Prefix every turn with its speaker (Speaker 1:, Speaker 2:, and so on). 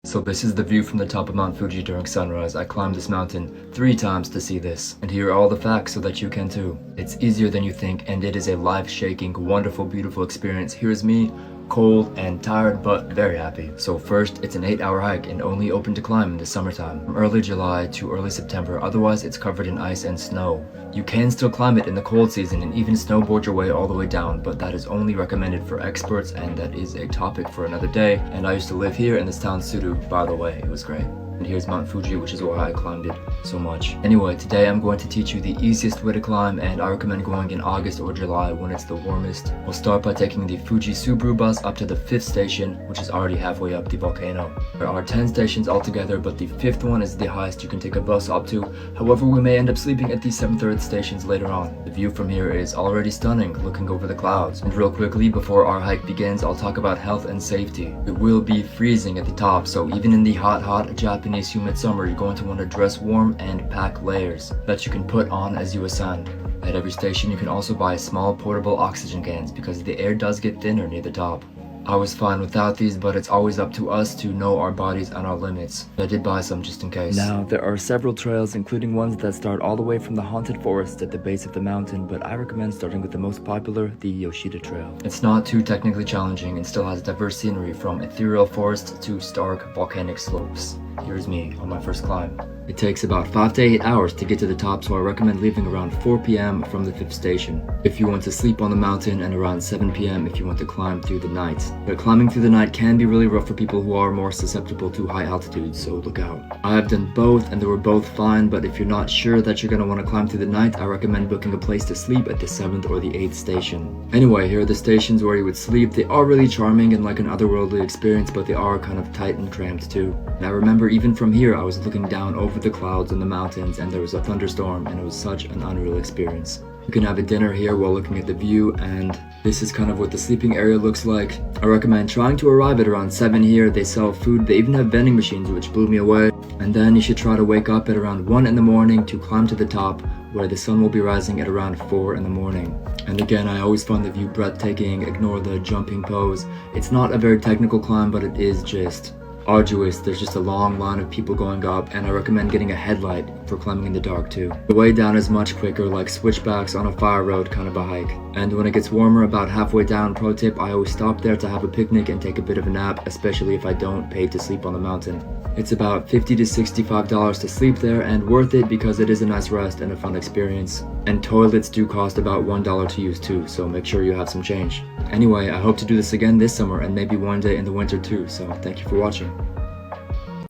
Speaker 1: So this is the view from the top of Mount Fuji during sunrise. I climbed this mountain 3 times to see this. And here are all the facts so that you can too. It's easier than you think, and it is a life-shaking, wonderful, beautiful experience. Here's me, cold and tired, but very happy. So first, it's an 8-hour hike and only open to climb in the summertime, from early July to early September. Otherwise, it's covered in ice and snow. You can still climb it in the cold season and even snowboard your way all the way down, but that is only recommended for experts, and that is a topic for another day. And I used to live here in this town, Suru, by the way. It was great. And here's Mount Fuji, which is why I climbed it so much. Anyway, today I'm going to teach you the easiest way to climb, and I recommend going in August or July when it's the warmest. We'll start by taking the FUJI Subaru bus up to the 5th station, which is already halfway up the volcano. There are 10 stations altogether, but the 5th one is the highest you can take a bus up to. However, we may end up sleeping at the 7th or 8th stations later on. The view from here is already stunning, looking over the clouds. And real quickly, before our hike begins, I'll talk about health and safety. It will be freezing at the top, so even in the hot Japanese humid summer, you're going to want to dress warm and pack layers that you can put on as you ascend. At every station, you can also buy small portable oxygen cans because the air does get thinner near the top. I was fine without these, but it's always up to us to know our bodies and our limits. I did buy some just in case. Now, there are several trails, including ones that start all the way from the haunted forest at the base of the mountain, but I recommend starting with the most popular, the Yoshida Trail. It's not too technically challenging and still has diverse scenery from ethereal forest to stark volcanic slopes. Here's me on my first climb. It takes about 5 to 8 hours to get to the top, so I recommend leaving around 4 p.m. from the 5th station if you want to sleep on the mountain, and around 7 p.m. if you want to climb through the night. But climbing through the night can be really rough for people who are more susceptible to high altitudes, so look out. I have done both and they were both fine, but if you're not sure that you're going to want to climb through the night, I recommend booking a place to sleep at the 7th or the 8th station. Anyway, here are the stations where you would sleep. They are really charming and like an otherworldly experience, but they are kind of tight and cramped too. And I remember even from here, I was looking down over the clouds in the mountains and there was a thunderstorm, and it was such an unreal experience. You can have a dinner here while looking at the view, and this is kind of what the sleeping area looks like. I recommend trying to arrive at around 7 here. They sell food, they even have vending machines, which blew me away. And then you should try to wake up at around 1 in the morning to climb to the top, where the sun will be rising at around 4 in the morning. And again, I always find the view breathtaking. Ignore the jumping pose. It's not a very technical climb, but it is just arduous. There's just a long line of people going up, and I recommend getting a headlight for climbing in the dark too. The way down is much quicker, like switchbacks on a fire road kind of a hike. And when it gets warmer, about halfway down, pro tip, I always stop there to have a picnic and take a bit of a nap, especially if I don't pay to sleep on the mountain. It's about $50 to $65 to sleep there, and worth it because it is a nice rest and a fun experience. And toilets do cost about $1 to use too, so make sure you have some change. Anyway, I hope to do this again this summer and maybe one day in the winter too, so thank you for watching.